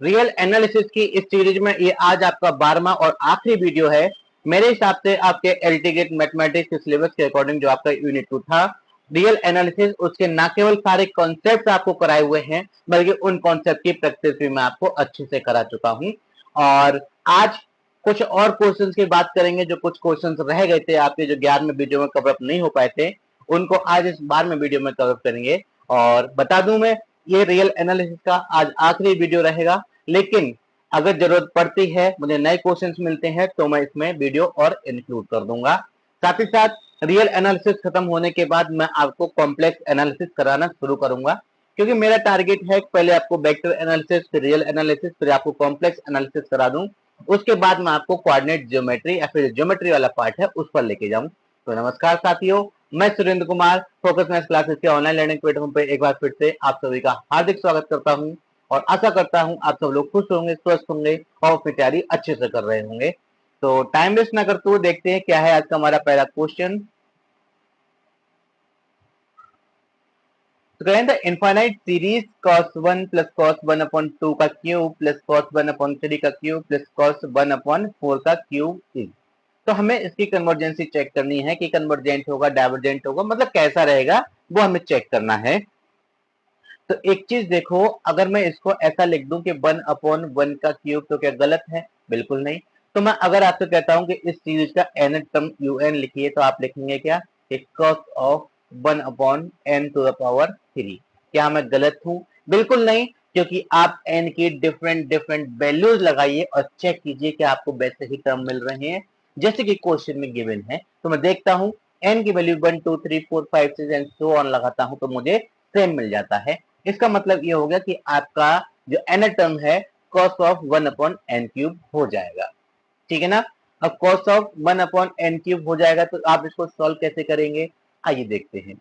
Real analysis की इस series में ये आज आपका 12वां और आखिरी वीडियो है। मेरे हिसाब से आपके एलटीगेट मैथमेटिक्स के सिलेबस के अकॉर्डिंग जो आपका यूनिट 2 था रियल एनालिसिस, उसके न केवल सारे कॉन्सेप्ट आपको कराए हुए हैं बल्कि उन कॉन्सेप्ट की प्रैक्टिस भी मैं आपको अच्छे से करा चुका हूं। और आज कुछ और क्वेश्चंस की बात करेंगे, जो कुछ क्वेश्चंस रह गए थे आपके, जो 11वें वीडियो में कवर अप नहीं हो पाए थे, उनको आज इस 12वें वीडियो में कवर करेंगे। और बता दूं मैं, ये रियल एनालिसिस का आज आखिरी वीडियो रहेगा, लेकिन अगर जरूरत पड़ती है, मुझे नए क्वेश्चंस मिलते हैं तो मैं इसमें वीडियो और इंक्लूड कर दूंगा। साथ ही साथ रियल एनालिसिस खत्म होने के बाद मैं आपको कॉम्प्लेक्स एनालिसिस कराना शुरू करूंगा, क्योंकि मेरा टारगेट है पहले आपको वेक्टर एनालिसिस, फिर रियल एनालिसिस, फिर आपको कॉम्प्लेक्स एनालिसिस करा दूं। उसके बाद मैं आपको कोऑर्डिनेट ज्योमेट्री या फिर ज्योमेट्री वाला पार्ट है उस पर लेके जाऊं। तो नमस्कार साथियों, मैं Surendra Kumar focus maths classes के ऑनलाइन लर्निंग प्लेटफॉर्म पे एक बार फिर से आप सभी का हार्दिक स्वागत करता हूं और आशा करता हूं आप सब लोग खुश होंगे, स्वस्थ होंगे और अपनी तैयारी अच्छे से कर रहे होंगे। तो टाइम वेस्ट ना करते हुए देखते हैं क्या है आज का हमारा पहला क्वेश्चन। तो कहें the infinite series cos 1 plus cos 1 upon 2 का क्यूब प्लस cos 1 अपॉन 3 का क्यूब प्लस cos 1 अपॉन 4 का क्यूब इज। तो हमें इसकी कन्वर्जेंसी चेक करनी है कि कन्वर्जेंट होगा, डाइवर्जेंट होगा, मतलब कैसा रहेगा वो हमें चेक करना है। तो एक चीज देखो, अगर मैं इसको ऐसा लिख दूं कि 1 अपॉन 1 का क्यूब, तो क्या गलत है? बिल्कुल नहीं। तो मैं अगर आपसे कहता हूं कि इस सीरीज का n टर्म un लिखिए, तो आप लिखेंगे क्या? cos of 1 upon n to the power 3। क्या मैं गलत हूं? बिल्कुल नहीं, क्योंकि आप n की डिफरेंट डिफरेंट वैल्यूज लगाइए और चेक कीजिए कि आपको वैसे ही टर्म मिल रहे हैं जैसे कि क्वेश्चन में गिवन है। तो मैं देखता हूं n की वैल्यू 1 2 3 4 5 6 एंड सो ऑन लगाता हूं तो मुझे सेम मिल जाता है। इसका मतलब ये हो गया कि आपका जो n टर्म है cos of 1 upon n cube हो जाएगा। ठीक है ना? अब cos of 1 upon n cube हो जाएगा, तो आप इसको सॉल्व कैसे करेंगे, आइए देखते हैं।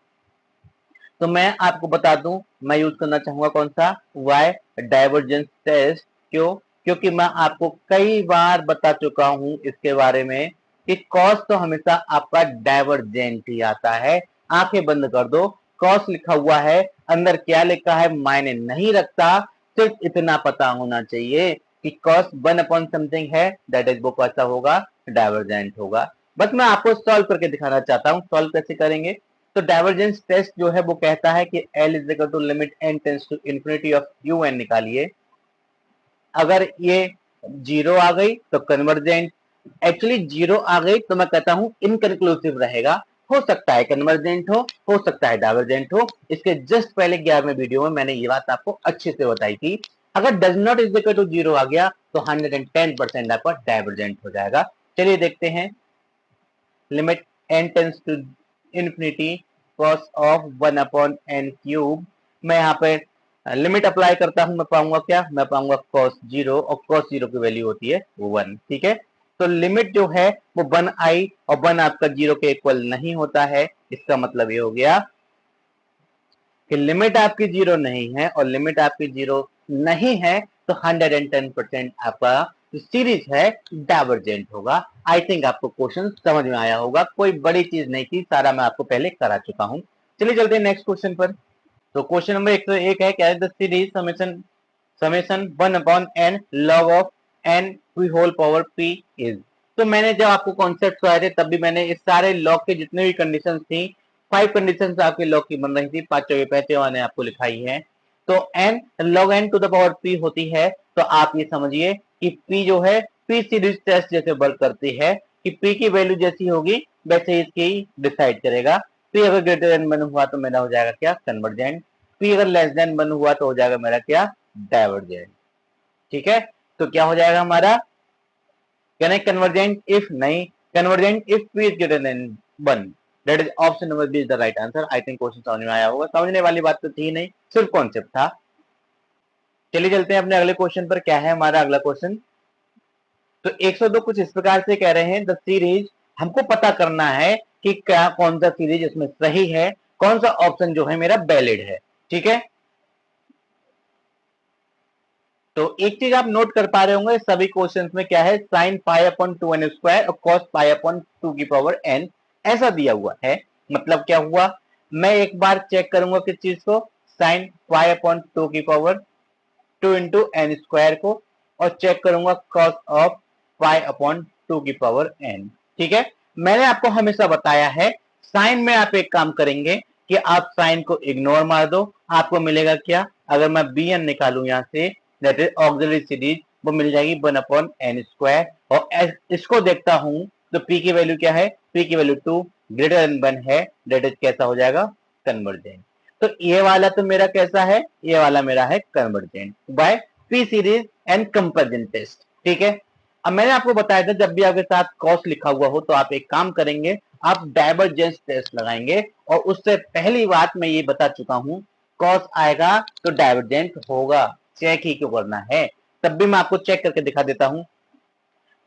तो मैं आपको बता दूं, मैं यूज करना चाहूंगा कौन सा, वाई डाइवर्जेंस टेस्ट। क्यों? क्योंकि मैं आपको कई बार बता चुका हूं इसके बारे में कि कॉस तो हमेशा आपका डाइवर्जेंट ही आता है। आंखें बंद कर दो, कॉस लिखा हुआ है, अंदर क्या लिखा है मायने नहीं रखता, सिर्फ इतना पता होना चाहिए कि कॉस 1 अपॉन समथिंग है, दैट इज वो कैसा होगा, डाइवर्जेंट होगा। बस मैं आपको सॉल्व करके दिखाना चाहता हूं। सॉल्व कैसे करेंगे? तो डाइवर्जेंस टेस्ट जो है वो कहता है कि L is equal to limit n tends to infinity of un निकालिए। अगर ये जीरो आ गई तो कन्वर्जेंट, एक्चुअली जीरो आ गई तो मैं कहता हूं इनकंक्लूसिव रहेगा। हो सकता है कन्वर्जेंट हो सकता है डाइवर्जेंट हो। इसके जस्ट पहले 11वें वीडियो में मैंने ये बात आपको अच्छे से बताई थी। अगर does not is equal to zero आ गया तो 110% आपका डाइवर्जेंट हो जाएगा। चलिए देखते हैं। Limit n tends to infinity cos of 1 upon n cube, मैं यहाँ पे लिमिट अप्लाई करता हूं, मैं पाऊंगा क्या, मैं पाऊंगा cos 0, और cos 0 की वैल्यू होती है 1। ठीक है, तो लिमिट जो है वो 1 आई और 1 आपका 0 के इक्वल नहीं होता है। इसका मतलब ये हो गया कि लिमिट आपकी 0 नहीं है, और लिमिट आपकी 0 नहीं है तो 110% आपका सीरीज है डाइवर्जेंट होगा। आई थिंक आपको क्वेश्चन समझ में आया होगा, कोई बड़ी चीज नहीं थी, सारा मैं आपको पहले करा चुका हूं। चलिए चलते हैं नेक्स्ट क्वेश्चन पर। तो क्वेश्चन नंबर 101 है, क्या है, the series summation summation 1 upon n log of n की होल पावर p इज। तो मैंने जब आपको कॉन्सेप्ट आए थे तब भी मैंने इस सारे लॉग के जितने भी कंडीशंस थी, 5 कंडीशंस आपके लॉग की बन रही थी, 5 चौके पैसे मैंने आपको लिखाई है। तो n log n to the power p होती है, तो आप ये समझिए कि p जो है p सीरीज टेस्ट जैसे वर्क करती है कि p की वैल्यू जैसी होगी वैसे इसकी डिसाइड करेगा। p अगर ग्रेटर देन 1 हुआ तो मेरा हो जाएगा क्या, कन्वर्जेंट। p अगर लेस देन 1 हुआ तो हो जाएगा मेरा क्या, डाइवर्जेंट। ठीक है, तो क्या हो जाएगा हमारा, कैन आई कन्वर्जेंट इफ, नहीं, convergent if p is greater than 1, that is option number B is the right answer. I think question समझ में आया होगा, समझने वाली बात तो थी नहीं, सिर्फ कॉन्सेप्ट था। चलिए चलते हैं अपने अगले क्वेश्चन पर। क्या है हमारा अगला क्वेश्चन? तो 102 कुछ इस प्रकार से कह रहे हैं, द सीरीज, हमको पता करना है कि क्या कौन सा सीरीज इसमें सही है, कौन सा ऑप्शन जो है मेरा वैलिड है। ठीक है, तो एक चीज आप नोट कर पा रहे होंगे सभी क्वेश्चंस में, क्या है, sine pi upon 2n square और कॉस पाई अपॉन 2 की पावर n ऐसा दिया हुआ है। मतलब क्या हुआ, मैं एक बार चेक करूंगा किस चीज को, साइन पाई अपॉन 2 की पावर 2 इंटू एन स्क्वायर को और चेक करूंगा कॉस ऑफ पाई अपॉन 2 की पावर n। ठीक है, मैंने आपको हमेशा बताया है साइन में आप एक काम करेंगे कि आप साइन को इग्नोर मार दो, आपको मिलेगा क्या, अगर मैं bn निकालू यहां say that is auxiliary series, वो मिल जाएगी 1 अपॉन एन स्क्वायर। और इसको देखता हूं तो p की वैल्यू क्या है, p की वैल्यू 2 ग्रेटर देन 1 है, दैट इज कैसा हो जाएगा, कन्वर्जेंट। तो ये वाला तो मेरा कैसा है, ये वाला मेरा है convergent by p series and comparison test. ठीक है, अब मैंने आपको बताया था जब भी आपके साथ कॉस लिखा हुआ हो तो आप एक काम करेंगे, आप डाइवर्जेंस टेस्ट लगाएंगे। और उससे पहली बात मैं ये बता चुका हूं, कॉस आएगा तो डाइवर्जेंट होगा, चेक ही क्यों करना है। तब भी मैं आपको चेक करके दिखा देता हूं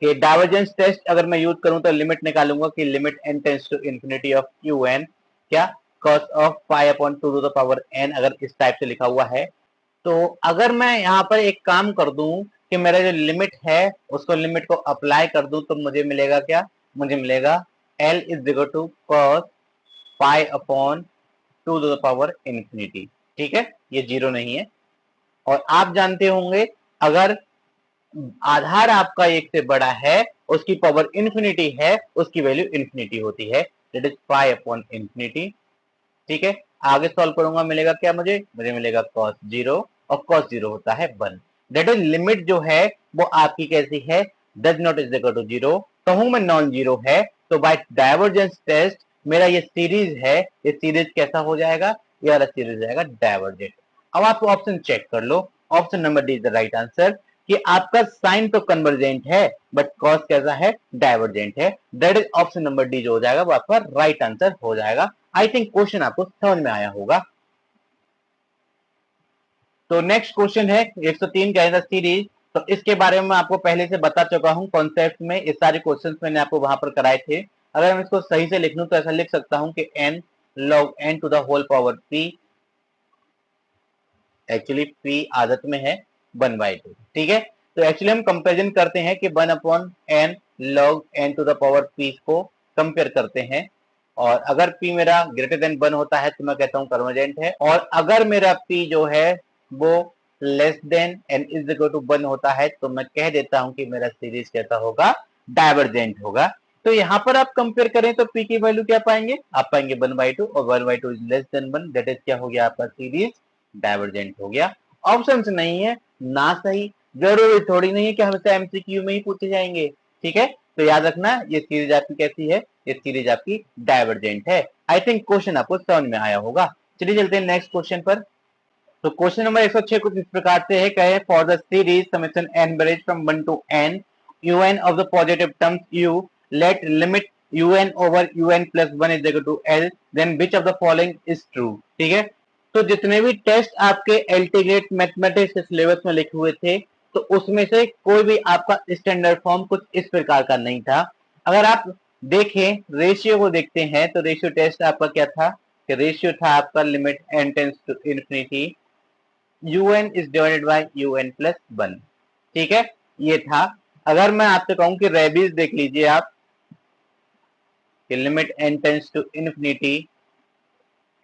कि डाइवर्जेंस टेस्ट अगर मैं यूज करूं तो लिमिट निकालूंगा कि limit n tends to infinity of q n, क्या, cos of pi upon 2 to the power n, अगर इस टाइप से लिखा हुआ है। तो अगर मैं यहाँ पर एक काम कर दूं कि मेरा जो लिमिट है उसको लिमिट को अप्लाई कर दूं तो मुझे मिलेगा क्या, मुझे मिलेगा L is equal to cos pi upon 2 to the power infinity. ठीक है, ये जीरो नहीं है। और आप जानते होंगे अगर आधार आपका एक से बड़ा है, उसकी पावर इंफिनिटी है, उसकी वैल्यू इंफिनिटी होती है, that is pi upon infinity. ठीक है, आगे सॉल्व करूंगा, मिलेगा क्या, मुझे मिलेगा cos 0 और cos 0 होता है 1। दैट इज लिमिट जो है वो आपकी कैसी है, does not is equal to 0, कहूं मैं नॉन जीरो है तो बाय डाइवर्जेंस टेस्ट मेरा ये सीरीज है, ये सीरीज कैसा हो जाएगा, ये वाला सीरीज जाएगा डाइवर्जेंट। अब आप ऑप्शन चेक कर लो, option number D is the right answer कि आपका साइन तो कन्वर्जेंट है बट कॉस कैसा है, डाइवर्जेंट है। That is option number D जो हो जाएगा वो आपका राइट आंसर हो जाएगा। आई थिंक क्वेश्चन आपको समझ में आया होगा। तो नेक्स्ट क्वेश्चन है 103 का है सीरीज। तो इसके बारे में मैं आपको पहले से बता चुका हूं कॉन्सेप्ट में, ये सारे क्वेश्चंस मैंने आपको वहां पर कराए थे। अगर मैं इसको सही से लिख लूं तो ऐसा लिख सकता हूं कि n log n to the whole power p, actually p आदत में है 1/2। ठीक है, तो एक्चुअली हम कंपेरिजन करते हैं कि 1 upon n log n to the power p को कंपेयर करते हैं। और अगर p मेरा ग्रेटर देन 1 होता है तो मैं कहता हूं कन्वर्जेंट है, और अगर मेरा p जो है वो less than n is equal to 1 होता है तो मैं कह देता हूं कि मेरा सीरीज कैसा होगा, डाइवर्जेंट होगा। तो यहां पर आप कंपेयर करें तो p की वैल्यू क्या पाएंगे, आप पाएंगे 1/2 और 1/2 is less then 1, that is क्या हो गया आपका सीरीज डाइवर्जेंट हो गया। ऑप्शन नहीं है ना सही, जरूरी थोड़ी नहीं है कि हमेशा एमसीक्यू में ही पूछे जाएंगे। ठीक है, तो याद रखना ये सीरीज आपकी कैसी है, ये सीरीज आपकी डाइवर्जेंट है। आई थिंक क्वेश्चन आपको समझ में आया होगा। चलिए चलते हैं नेक्स्ट क्वेश्चन पर। तो क्वेश्चन नंबर 106 कुछ इस प्रकार से है, कहे for the series summation n varies from 1 to n un of the positive terms u, let limit un over un plus 1 is equal to l, then which of the following is true. ठीक है, तो जितने भी test आपके एल्टीग्रेट mathematics के syllabus में लिखे हुए थे तो उसमें से कोई भी आपका स्टैंडर्ड फॉर्म कुछ इस प्रकार का नहीं था। अगर आप देखें रेशियो को देखते हैं तो रेशियो टेस्ट आपका क्या था, कि रेशियो था आपका limit n tends to infinity un is divided by un plus 1। ठीक है, ये था। अगर मैं आपसे कहूं कि रेबीज देख लीजिए आप, कि limit n tends to infinity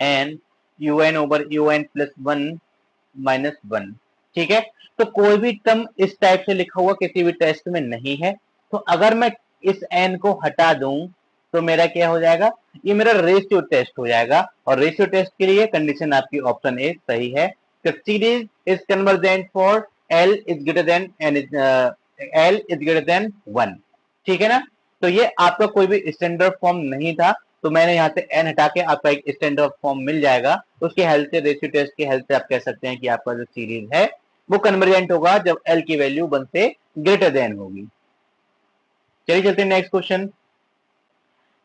n un over un plus 1 minus 1। ठीक है, तो कोई भी टर्म इस टाइप से लिखा हुआ किसी भी टेस्ट में नहीं है। तो अगर मैं इस n को हटा दूं तो मेरा क्या हो जाएगा, ये मेरा रेशियो टेस्ट हो जाएगा। और रेशियो टेस्ट के लिए कंडीशन आपकी ऑप्शन ए सही है, series is convergent for l is greater then n, l is greater than 1। ठीक है ना, तो ये आपका कोई भी स्टैंडर्ड फॉर्म नहीं था, तो मैंने यहाँ से n हटा के आपका एक स्टैंडर्ड फॉर्म मिल जाएगा। उसके हेल्प से, रेशियो टेस्ट की हेल्प से आप कह सकते हैं कि आपका जो सीरीज है वो कन्वर्जेंट होगा जब l की वैल्यू 1 से ग्रेटर देन होगी। चलिए चलते हैं next question.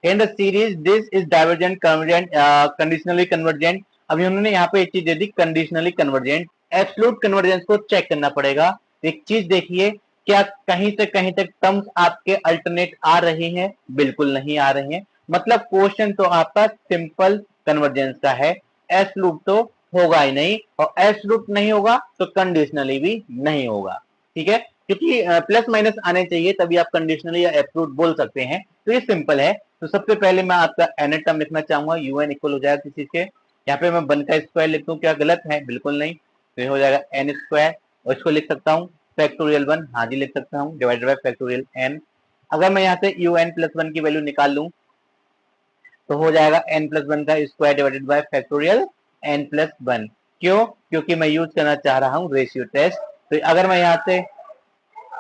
In the series this is divergent convergent conditionally convergent. अभी उन्होंने यहाँ पे एक चीज दे दी कंडीशनली कन्वर्जेंट, एब्सोल्यूट कन्वर्जेंस को चेक करना पड़ेगा। एक चीज देखिए, क्या कहीं से कहीं तक टर्म्स आपके अल्टरनेट आ रहे हैं, बिल्कुल नहीं आ रहे हैं, मतलब क्वेश्चन तो आपका सिंपल कन्वर्जेंस का है, एब्सोल्यूट तो होगा ही नहीं, और एब्सोल्यूट नहीं होगा तो कंडीशनली भी नहीं होगा। ठीक है, क्योंकि प्लस माइनस आने चाहिए तभी आप कंडीशनली या एब्सोल्यूट बोल सकते हैं। तो ये सिंपल है। तो सबसे पहले मैं आपका एन टर्म लिखना चाहूंगा, un इक्वल हो जाएगा किसी के, यहाँ पे मैं 1 का स्क्वायर लिख दूं, क्या गलत है, बिल्कुल नहीं। तो ये हो जाएगा n स्क्वायर और इसको लिख सकता हूँ फैक्टोरियल 1, हाँ जी लिख सकता हूँ, डिवाइडेड बाय फैक्टोरियल n। अगर मैं यहाँ से un प्लस 1 की वैल्यू निकाल लूँ तो हो जाएगा n प्लस 1 का square divided by factorial n plus 1। क्यों? क्योंकि मैं यूज करना चाह रहा हूँ रेशियो टेस्ट। तो अगर मैं यहाँ से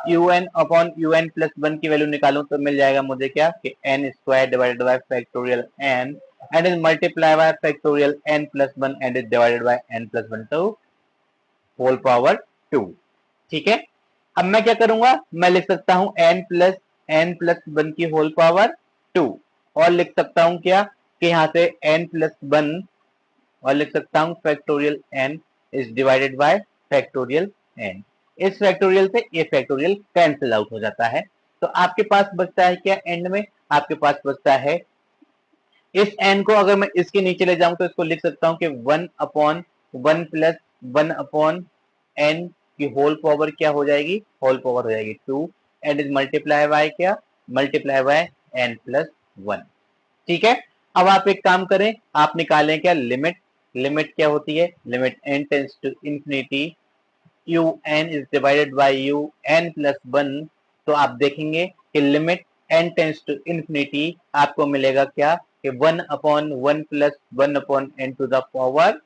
un अपॉन un प्लस 1 की वैल्यू निकालूं तो मिल जाएगा मुझे क्या कि n square divided by factorial n and is multiply by factorial n plus 1 and is divided by n plus 1 to whole power 2। ठीक है, अब मैं क्या करूंगा, मैं लिख सकता हूं n प्लस 1 की होल पावर 2 और लिख सकता हूं क्या कि यहाँ से n प्लस 1 और लिख सकता हूं factorial n is divided by factorial n। इस फैक्टोरियल से ये फैक्टोरियल कैंसिल आउट हो जाता है। तो आपके पास बचता है क्या एंड में, आपके पास बचता है इस n को अगर मैं इसके नीचे ले जाऊं तो इसको लिख सकता हूं कि 1 अपॉन 1 प्लस 1 अपॉन n की होल पावर क्या हो जाएगी, होल पावर हो जाएगी 2 एंड इज मल्टीप्लाई बाय क्या, मल्टीप्लाई बाय n प्लस 1। ठीक है, अब आप एक काम करें, आप निकालें क्या लिमिट, लिमिट क्या होती है, limit n tends to infinity u n is divided by u n plus 1। तो आप देखेंगे कि limit n tends to infinity आपको मिलेगा क्या कि 1 upon 1 plus 1 upon n to the power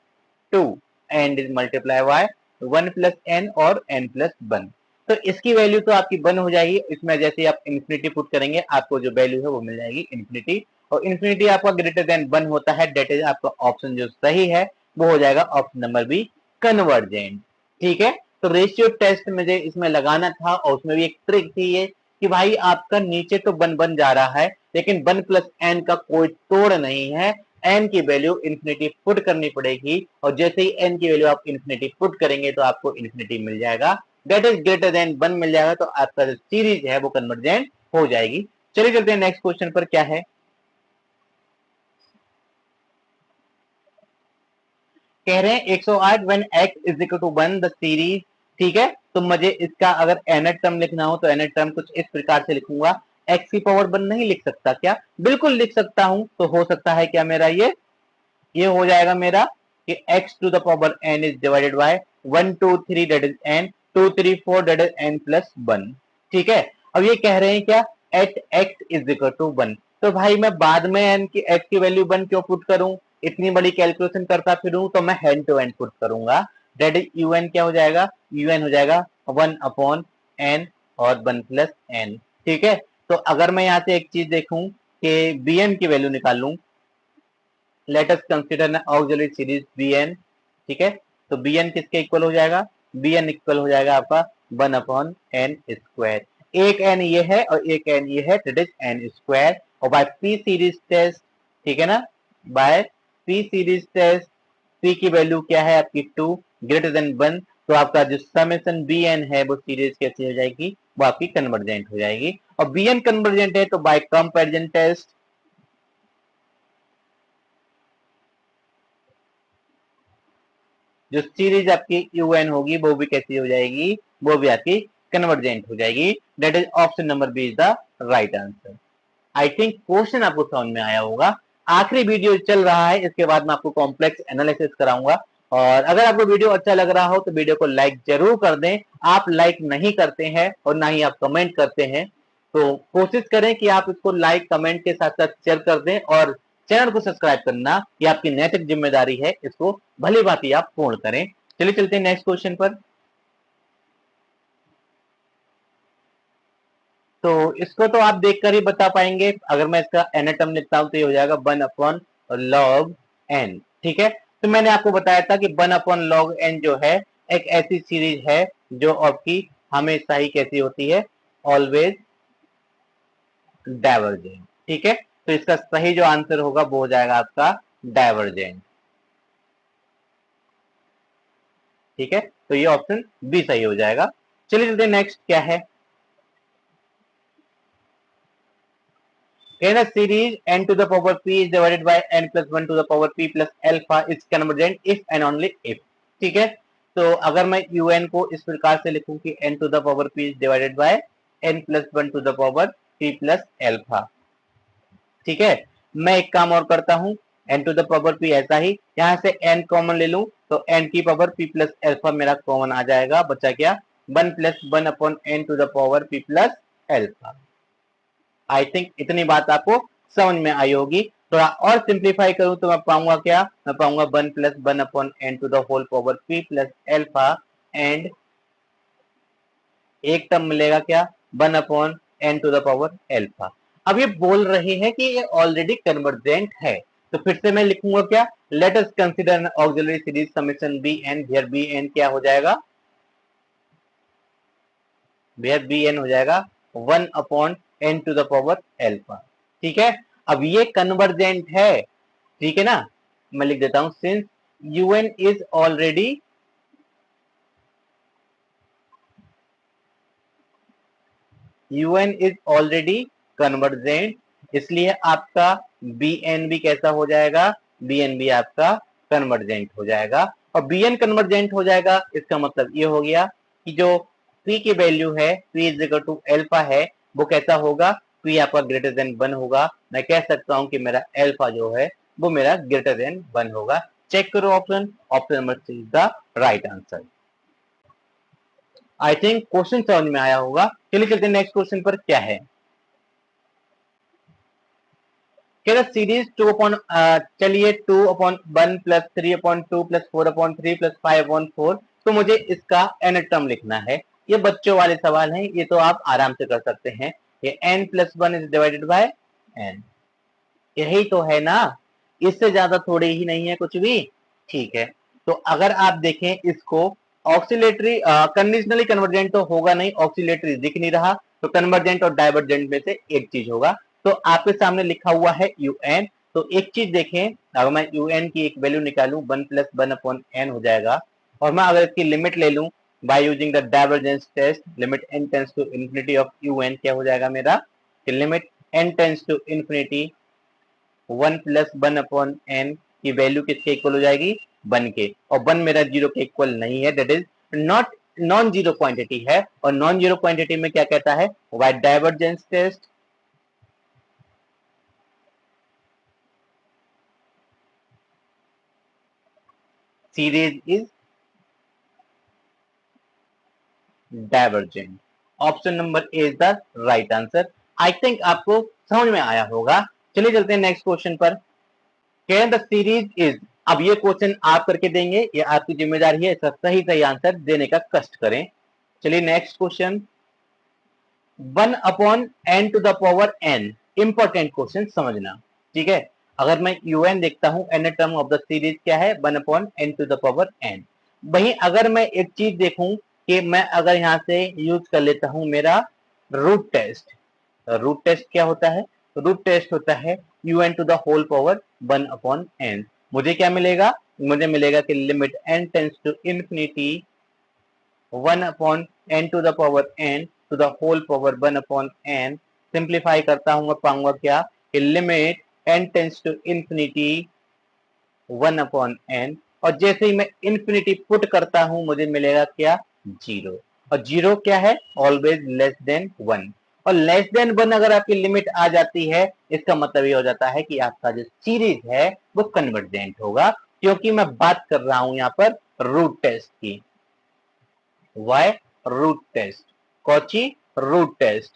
2 and is multiply by 1 plus n और n plus 1। तो इसकी वैल्यू तो आपकी 1 हो जाएगी, इसमें जैसे ही आप इन्फिनिटी पुट करेंगे आपको जो वैल्यू है वो मिल जाएगी इन्फिनिटी, और इन्फिनिटी आपका ग्रेटर देन 1 होता है, डेट इज आपका ऑप्शन जो सही है वो हो जाएगा ऑप्शन नंबर बी, कन्वर्जेंट। ठीक है, तो रेशियो टेस्ट मुझे इसमें लगाना था और उसमें भी एक ट्रिक थी ये कि भाई आपका नीचे तो 1 बन जा रहा है लेकिन 1 प्लस n का कोई तोड़ नहीं है, n की वैल्यू इन्फिनिटी पुट करनी पड़ेगी और जैसे ही n की वैल्यू आप इन्फिनिटी पुट करेंगे तो आपको इन्फिनिटी मिल जाएगा, दैट इज ग्रेटर देन 1 मिल जाएगा, तो आपका जो सीरीज है वो कन्वर्जेंट हो जाएगी। चलिए चलते हैं नेक्स्ट क्वेश्चन पर, क्या है, कह रहे हैं 108 when x is equal to 1 the series. ठीक है, तो मुझे इसका अगर nth टर्म लिखना हो तो nth टर्म कुछ इस प्रकार से लिखूंगा, x की पावर 1 नहीं लिख सकता क्या, बिल्कुल लिख सकता हूं। तो हो सकता है क्या मेरा ये हो जाएगा मेरा कि x to the power n is divided by 1 2 3 that is n 2 3 4 that is n plus 1। ठीक है, अब ये कह रहे हैं क्या at x is equal to 1, तो भाई मैं बाद में n की x की वैल्यू 1 क्यों पुट करूं, इतनी बड़ी कैलकुलेशन करता फिरूं, तो मैं हैंड टू हैंड पुट करूंगा, दैट इज un क्या हो जाएगा, un हो जाएगा 1 अपॉन n और 1 प्लस n। ठीक है, तो अगर मैं यहाँ से एक चीज देखूं कि bn की वैल्यू निकालूं, late us consider an auxiliary series bn। ठीक है, तो bn किसके इक्वल हो जाएगा, bn इक्वल हो जाएगा आपका 1 अपॉन n स्क्वायर, एक n ये है और एक n ये है, दैट इज n स्क्वायर, और बाय p सीरीज टेस्ट, ठीक है ना, by p series test p की वैल्यू क्या है आपकी 2 ग्रेटर देन 1, तो आपका जो समेशन bn है वो सीरीज कैसी हो जाएगी, वो आपकी कन्वर्जेंट हो जाएगी, और bn कन्वर्जेंट है तो बाय कंपैरिजन टेस्ट जो सीरीज आपकी un होगी वो भी कैसी हो जाएगी, वो भी आपकी कन्वर्जेंट हो जाएगी, that is option number B is the right answer. I think question आपको समझ में आया होगा। आखिरी वीडियो चल रहा है, इसके बाद मैं आपको कॉम्प्लेक्स एनालिसिस कराऊंगा, और अगर आपको वीडियो अच्छा लग रहा हो तो वीडियो को लाइक जरूर कर दें। आप लाइक नहीं करते हैं और ना ही आप कमेंट करते हैं, तो कोशिश करें कि आप इसको लाइक कमेंट के साथ साथ शेयर कर दें, और चैनल को सब्सक्राइब करना ये आपकी नैतिक जिम्मेदारी है, इसको भली भांति आप पूर्ण करें। चलिए चलते हैं नेक्स्ट क्वेश्चन पर। तो इसको तो आप देखकर ही बता पाएंगे, अगर मैं इसका एनाटम लिखता हूं तो ये हो जाएगा 1 अपॉन लॉग एन। ठीक है, तो मैंने आपको बताया था कि 1 अपॉन लॉग एन जो है एक ऐसी सीरीज है जो आपकी हमेशा ही कैसी होती है, ऑलवेज डाइवर्जेंट। ठीक है, तो इसका सही जो आंसर होगा वो हो जाएगा आपका डाइवर्जेंट। ठीक है, तो ये ऑप्शन बी सही हो जाएगा। चलिए चलते नेक्स्ट, क्या है, in a series n to the power p is divided by n plus 1 to the power p plus alpha is convergent if and only if। ठीक है, तो अगर मैं un को इस प्रकार से लिखूं कि n to the power p is divided by n plus 1 to the power p plus alpha। ठीक है, मैं एक काम और करता हूं, n to the power p ऐसा ही, यहां से n कॉमन ले लूं तो n की पावर p प्लस एल्फा मेरा कॉमन आ जाएगा, बचा क्या 1 plus 1 upon n to the power p plus alpha. I think इतनी बात आपको समझ में आई होगी। थोड़ा और सिंप्लीफाई करूं तो मैं पाऊंगा क्या, मैं पाऊंगा 1 plus 1 upon n to the whole power p plus alpha and एक टर्म मिलेगा क्या 1 upon n to the power alpha. अब ये बोल रहे हैं कि ये ऑलरेडी कन्वर्जेंट है, तो फिर से मैं लिखूंगा क्या, let us consider an auxiliary series summation bn where bn क्या हो जाएगा, वेयर bn हो जाएगा 1 upon n to the power alpha. ठीक है, अब ये कन्वर्जेंट है, ठीक है ना, मैं लिख देता हूं since un is already un is already convergent, इसलिए आपका bn भी कैसा हो जाएगा, bn भी आपका कन्वर्जेंट हो जाएगा। और bn कन्वर्जेंट हो जाएगा इसका मतलब ये हो गया कि जो p की वैल्यू है p is equal to alpha है, वो कैसा होगा, p आपका ग्रेटर देन 1 होगा। मैं कह सकता हूं कि मेरा एल्फा जो है वो मेरा ग्रेटर देन 1 होगा। चेक करो option, option number C is the right answer. I think question समझ में आया होगा। चलिए चलते हैं नेक्स्ट क्वेश्चन पर, क्या है क्या सीरीज 2 अपॉन, चलिए 2 upon 1 plus 3 upon 2 plus 4 upon 3 plus 5 upon 4, तो मुझे इसका n टर्म लिखना है। ये बच्चों वाले सवाल हैं, ये तो आप आराम से कर सकते हैं। ये n plus 1 is divided by n, यही तो है ना, इससे ज्यादा थोड़े ही नहीं है कुछ भी। ठीक है, तो अगर आप देखें इसको ऑक्सीलेटरी, कंडीशनली कन्वर्जेंट तो होगा नहीं, ऑक्सीलेटरी दिख नहीं रहा, तो कन्वर्जेंट और डाइवर्जेंट में से एक चीज होगा। तो आपके सामने लिखा हुआ है un, तो एक चीज देखें, अगर मैं un की एक वैल्यू निकालूं 1 प्लस 1 अपॉन n हो जाएगा, और मैं अगर इसकी लिमिट ले लूं by using the divergence test, limit n tends to infinity of un क्या हो जाएगा मेरा, limit n tends to infinity 1 plus 1 upon n की वैल्यू किसके इक्वल हो जाएगी, 1 के, और 1 मेरा 0 के इक्वल नहीं है, that is not non zero quantity है। और नॉन जीरो क्वांटिटी में क्या कहता है, by divergence test series is divergent. Option number A is the right answer. I think आपको समझ में आया होगा। चलिए चलते हैं नेक्स्ट क्वेश्चन पर, कैन द सीरीज इज, अब ये क्वेश्चन आप करके देंगे, ये आपकी जिम्मेदारी है, इसका सही सही आंसर देने का कष्ट करें। चलिए next question, 1 upon n to the power n, important question समझना। ठीक है, अगर मैं un देखता हूं, n term of the series क्या है, 1 upon n to the power n। वहीं अगर मैं एक चीज देखूं कि मैं अगर यहां से यूज कर लेता हूं मेरा रूट टेस्ट, रूट टेस्ट क्या होता है, रूट टेस्ट होता है un to the whole power 1 upon n। मुझे क्या मिलेगा, मुझे मिलेगा कि limit n tends to infinity 1 upon n to the power n to the whole power 1 upon n। Simplify करता हूं, मैं पाऊंगा क्या, कि limit n tends to infinity 1 upon n, और जैसे ही मैं इंफिनिटी पुट करता हूं मुझे मिलेगा क्या, 0। और 0 क्या है, ऑलवेज लेस देन 1, और लेस देन 1 अगर आपकी लिमिट आ जाती है, इसका मतलब ये हो जाता है कि आपका जो सीरीज है वो कन्वर्जेंट होगा, क्योंकि मैं बात कर रहा हूं यहाँ पर रूट टेस्ट की। Why, root test, Cauchy, root test.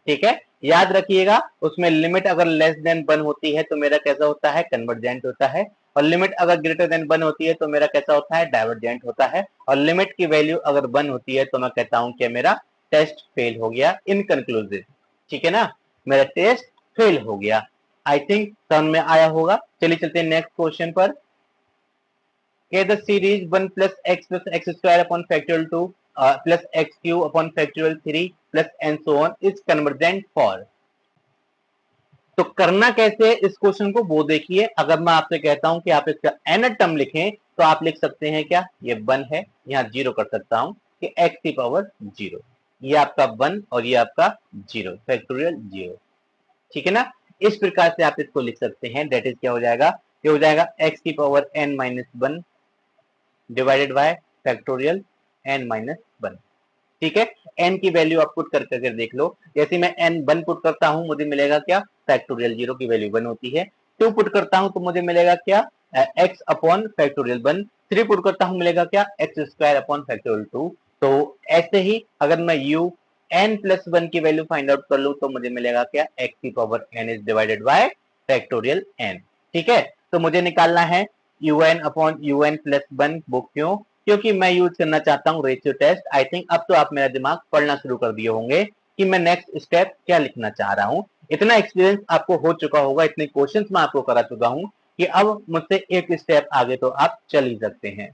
ठीक है, याद रखिएगा, उसमें लिमिट अगर लेस देन 1 होती है तो मेरा कैसा होता है, कन्वर्जेंट होता है, और लिमिट अगर ग्रेटर देन 1 होती है तो मेरा कैसा होता है, डाइवर्जेंट होता है, और लिमिट की वैल्यू अगर 1 होती है तो मैं कहता हूं कि मेरा टेस्ट फेल हो गया, इनकंक्लूसिव। ठीक है ना, मेरा टेस्ट फेल हो गया। आई थिंक समझ में आया होगा। चलिए चलते हैं नेक्स्ट क्वेश्चन पर, the series 1 plus x square upon factorial 2 plus x cube upon factorial 3 plus and so on is convergent for। तो करना कैसे है इस क्वेश्चन को वो देखिए। अगर मैं आपसे कहता हूं कि आप इसका n टर्म लिखें तो आप लिख सकते हैं क्या, ये 1 है, यहाँ 0 कर सकता हूं कि x की पावर 0, ये आपका 1 और ये आपका 0, फैक्टोरियल 0। ठीक है ना, इस प्रकार से आप इसको लिख सकते हैं। दैट इज क्या हो जाएगा, ये हो जाएगा x की power n minus 1 divided by factorial n minus 1। ठीक है, n की वैल्यू आप पुट करके देख लो, जैसे मैं n 1 पुट करता हूं मुझे मिलेगा क्या, फैक्टोरियल 0 की वैल्यू 1 होती है। 2 पुट करता हूं तो मुझे मिलेगा क्या, x अपॉन फैक्टोरियल 1, 3 पुट करता हूं मिलेगा क्या एक्स स्क्वायर अपॉन फैक्टोरियल 2। तो ऐसे ही अगर मैं यू एन प्लस वन की वैल्यू फाइंड आउट कर लूं तो मुझे मिलेगा क्या एक्स की power N is divided by factorial N. ठीक है, तो मुझे निकालना है U N upon you N plus one. वो क्यों? क्योंकि मैं यूज करना चाहता हूँ रेशियो टेस्ट। आई थिंक अब तो आप मेरा दिमाग पढ़ना शुरू कर दिए होंगे कि मैं नेक्स्ट स्टेप क्या लिखना चाह रहा हूँ। इतना एक्सपीरियंस आपको हो चुका होगा, इतने क्वेश्चंस मैं आपको करा चुका हूँ कि अब मुझसे एक स्टेप आगे तो आप चल ही सकते हैं।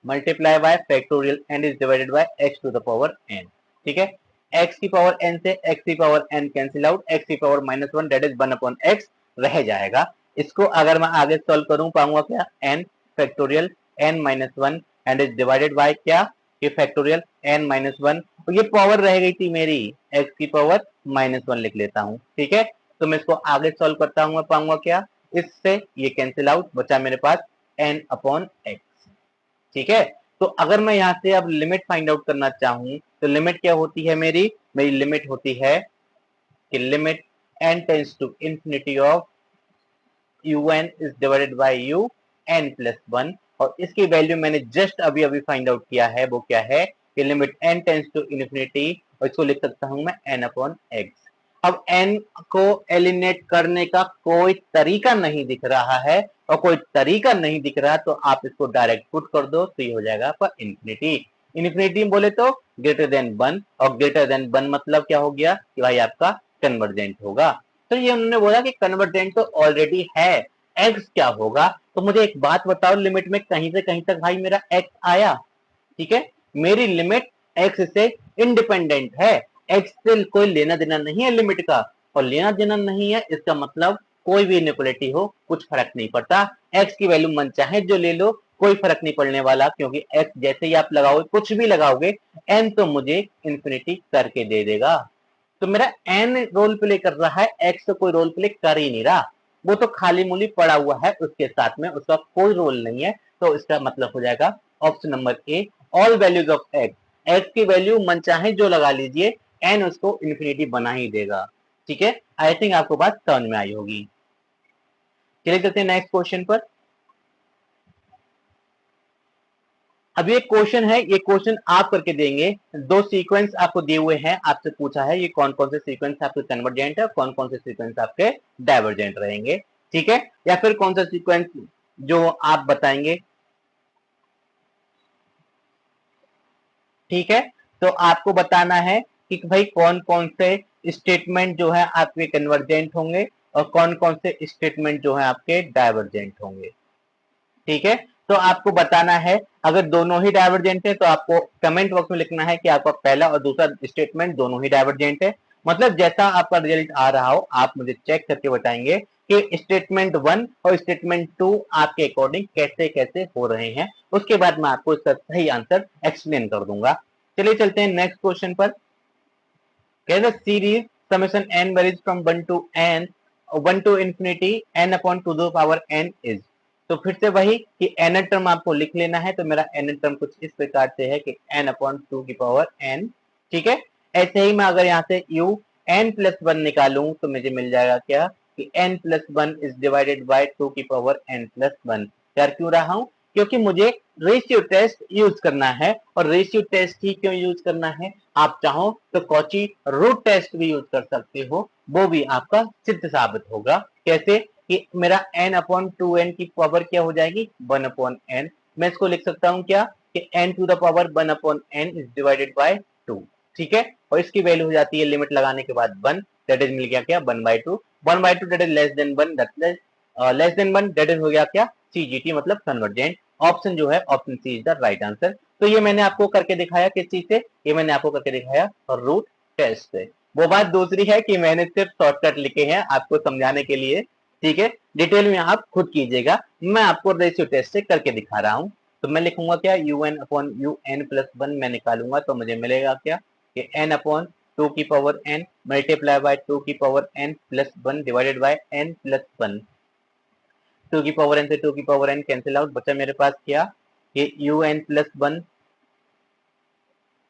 Multiply by factorial n is divided by x to the power n. ठीक है, एक्स की पावर एन से एक्स की power n cancel out, x की power minus one that is one upon x रह जाएगा। इसको अगर मैं आगे सॉल्व करूं पाऊंगा क्या N factorial N minus one and is divided by क्या ये फैक्टोरियल एन माइनस वन। ये पावर रह गई थी मेरी एक्स की पावर माइनस वन लिख लेता हूं। ठीक है, तो मैं इसको आगे सॉल्व करता हूं पाऊंगा क्या इससे ये कैंसिल आउट बचा मेरे पास एन अपॉन एक्स। ठीक है, तो अगर मैं यहाँ से अब लिमिट फाइंड आउट करना चाहूं तो लिमिट क्या होती है मेरी लिमिट होती है कि limit n tends to infinity of U N is divided by U N plus one. और इसकी वैल्यू मैंने जस्ट अभी अभी फाइंड आउट किया है, वो क्या है कि limit n tends to infinity, और इसको लिख सकता हूं मैं n अपॉन एक्स। अब n को एलिमिनेट करने का कोई तरीका नहीं दिख रहा है, और कोई तरीका नहीं दिख रहा तो आप इसको डायरेक्ट पुट कर दो तो ये हो जाएगा पर इन्फिनिटी। इन्फिनिटी बोले तो ग्रेटर देन वन, और ग्रेटर देन वन मतलब क्या हो गया कि भाई आपका कन्वर्जेंट होगा। तो ये उन्होंने बोला कि कन्वर्जेंट तो ऑलरेडी है, एक्स क्या होगा। तो मुझे एक बात बताओ, लिमिट में कहीं से कहीं तक भाई मेरा एक्स आया? ठीक है, मेरी लिमिट एक्स से इंडिपेंडेंट है, एक्स से कोई लेना देना नहीं है लिमिट का, और लेना देना नहीं है इसका मतलब कोई भी इनइक्वालिटी हो कुछ फर्क नहीं पड़ता। एक्स की वैल्यू मन चाहे जो ले लो, कोई फर्क नहीं पड़ने वाला, क्योंकि एक्स जैसे ही आप लगाओगे कुछ भी लगाओगे एन तो मुझे इंफिनिटी करके दे देगा। तो मेरा एन रोल प्ले कर रहा है, एक्स तो कोई रोल प्ले कर ही नहीं रहा, वो तो खाली मूली पड़ा हुआ है उसके साथ में, उसका कोई रोल नहीं है। तो इसका मतलब हो जाएगा option number A all values of x. X की वैल्यू मन चाहे जो लगा लीजिए, एन उसको इन्फिनिटी बना ही देगा। ठीक है, आई थिंक आपको बात समझ में आई होगी। चलिए चलते हैं नेक्स्ट क्वेश्चन पर। अब ये क्वेश्चन है, ये क्वेश्चन आप करके देंगे। दो सीक्वेंस आपको दिए हुए हैं, आपसे पूछा है ये कौन कौन से सीक्वेंस आपके कन्वर्जेंट है, कौन कौन से सीक्वेंस आपके डाइवर्जेंट रहेंगे। ठीक है, या फिर कौन सा सीक्वेंस जो आप बताएंगे। ठीक है, तो आपको बताना है कि भाई कौन कौन से स्टेटमेंट जो है आपके कन्वर्जेंट होंगे और कौन कौन से स्टेटमेंट जो है आपके डाइवर्जेंट होंगे। ठीक है, तो आपको बताना है अगर दोनों ही डाइवर्जेंट है तो आपको कमेंट बॉक्स में लिखना है कि आपका पहला और दूसरा स्टेटमेंट दोनों ही डाइवर्जेंट है। मतलब जैसा आपका रिजल्ट आ रहा हो आप मुझे चेक करके बताएंगे कि स्टेटमेंट वन और स्टेटमेंट टू आपके अकॉर्डिंग कैसे कैसे हो रहे हैं, उसके बाद मैं आपको इसका सही आंसर एक्सप्लेन कर दूंगा। चलिए चलते हैं नेक्स्ट क्वेश्चन पर। कहते series summation n varies from 1 to n 1 to infinity n upon to the power n is. तो फिर से वही कि n टर्म आपको लिख लेना है, तो मेरा n टर्म कुछ इस प्रकार से है कि n अपॉन टू की पावर n। ठीक है, ऐसे ही मैं अगर यहाँ से u n प्लस वन निकालूं तो मुझे मिल जाएगा क्या कि n plus one is divided by two की पावर n प्लस वन। कर क्यों रहा हूं? क्योंकि मुझे रेशियो टेस्ट यूज करना है, और रेशियो टेस्ट ही क्यों यूज करना है, आप चाहो तो कॉची रूट टेस्ट भी यूज कर सकते हो, वो भी आपका सिद्ध साबित होगा। कैसे कि मेरा n अपॉन टू एन की पावर क्या हो जाएगी वन अपॉन एन। मैं इसको लिख सकता हूँ क्या कि n to the power one upon N is divided by two. ठीक है, और इसकी वैल्यू हो जाती है लिमिट लगाने के बाद वन, दैट इज मिल गया क्या one by two. One by two that is less than one, less than one that is हो गया क्या सीजीटी मतलब कन्वर्जेंट। ऑप्शन जो है option C is the right answer. तो ये मैंने आपको करके दिखाया किस चीज से, ये मैंने आपको करके दिखाया और रूट टेस्ट से। वो बात दूसरी है कि मैंने सिर्फ शॉर्टकट लिखे हैं आपको समझाने के लिए। ठीक है, डिटेल में आप खुद कीजिएगा, मैं आपको रेशियो टेस्ट से करके दिखा रहा हूं। तो मैं लिखूंगा क्या u N upon you N plus one मैं निकालूंगा तो मुझे मिलेगा क्या कि एन अपॉन टू की power n multiply by two की power n plus one divided by n plus one. Two की पावर एन से टू की पावर एन कैंसिल आउट, बचा मेरे पास क्या ये u N plus one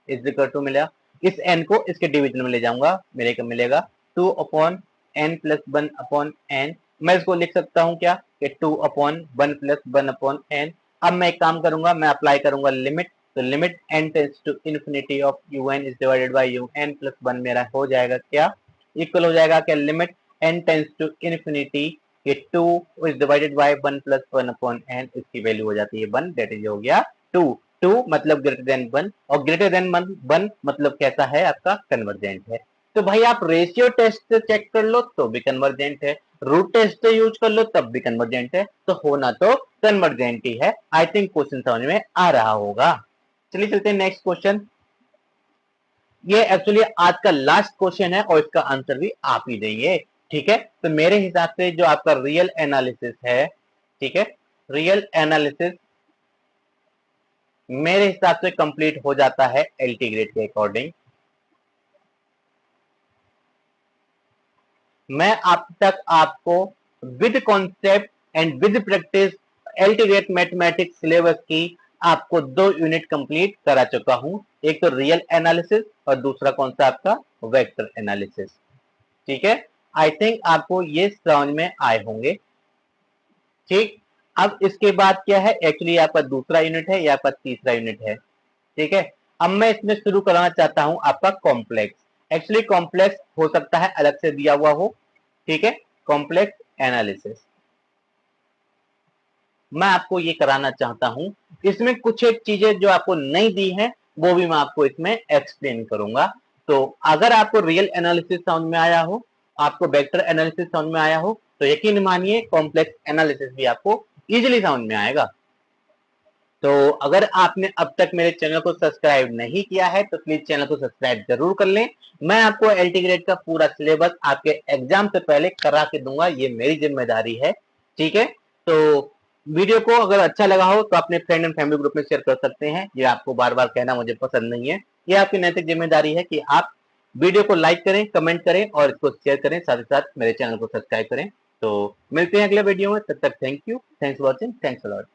is equal to मिला, इस n को इसके डिवीजन में ले जाऊंगा, मेरे को मिलेगा two upon N plus one upon N मैं इसको लिख सकता हूं क्या कि 2/1 प्लस 1/n। अब मैं एक काम करूंगा, मैं अप्लाई करूंगा लिमिट, तो limit n tends to infinity of un is divided by un plus 1 मेरा हो जाएगा क्या, इक्वल हो जाएगा क्या, limit n tends to infinity ये 2 is divided by 1 plus 1/n, इसकी वैल्यू हो जाती है 1, दैट इज हो गया 2। 2 मतलब ग्रेटर देन 1, और ग्रेटर देन 1 मतलब कैसा है आपका, कन्वर्जेंट है। तो भाई आप रेशियो टेस्ट से चेक कर लो तो भी कन्वर्जेंट है, रूट टेस्ट से यूज कर लो तब भी कन्वर्जेंट है, तो होना तो कन्वर्जेंट ही है। आई थिंक क्वेश्चन समझ में आ रहा होगा। चलिए चलते हैं नेक्स्ट क्वेश्चन। ये एक्चुअली आज का लास्ट क्वेश्चन है और इसका आंसर भी आप ही देंगे, ठीक है। तो मेरे हिसाब से जो आपका रियल एनालिसिस है, ठीक है, रियल एनालिसिस मेरे हिसाब से कंप्लीट हो जाता है एलटी ग्रेड के अकॉर्डिंग। मैं अब तक आपको with concept and with practice LT grade mathematics syllabus की आपको 2 यूनिट कंप्लीट करा चुका हूं, एक तो रियल एनालिसिस और दूसरा कौन सा आपका वेक्टर एनालिसिस, ठीक है। आई थिंक आपको ये समझ में आए होंगे, ठीक। अब इसके बाद क्या है, एक्चुअली आपका दूसरा यूनिट है या आपका तीसरा यूनिट है, ठीक है। अब मैं इसमें शुरू कराना चाहता हूं आपका कॉम्प्लेक्स। एक्चुअली कॉम्प्लेक्स हो सकता है अलग से दिया हुआ हो, ठीक है, कॉम्प्लेक्स एनालिसिस मैं आपको ये कराना चाहता हूं। इसमें कुछ एक चीजें जो आपको नहीं दी हैं वो भी मैं आपको इसमें एक्सप्लेन करूंगा। तो अगर आपको रियल एनालिसिस समझ में आया हो, आपको वेक्टर एनालिसिस समझ में आया हो, तो यकीन मानिए कॉम्प्लेक्स एनालिसिस भी आपको इजीली समझ में आएगा। तो अगर आपने अब तक मेरे चैनल को सब्सक्राइब नहीं किया है तो प्लीज चैनल को सब्सक्राइब जरूर कर लें। मैं आपको एलटी ग्रेड का पूरा सिलेबस आपके एग्जाम से पहले करा के दूंगा, ये मेरी जिम्मेदारी है, ठीक है। तो वीडियो को अगर अच्छा लगा हो तो अपने फ्रेंड एंड फैमिली ग्रुप में शेयर कर सकते हैं, ये आपको बार बार कहना मुझे पसंद नहीं है, ये आपकी नैतिक जिम्मेदारी है कि आप वीडियो को लाइक करें, कमेंट करें और इसको शेयर करें, साथ ही साथ मेरे चैनल को सब्सक्राइब करें। तो मिलते हैं अगले वीडियो में, तब तक thank you, thanks for watching, thanks a lot.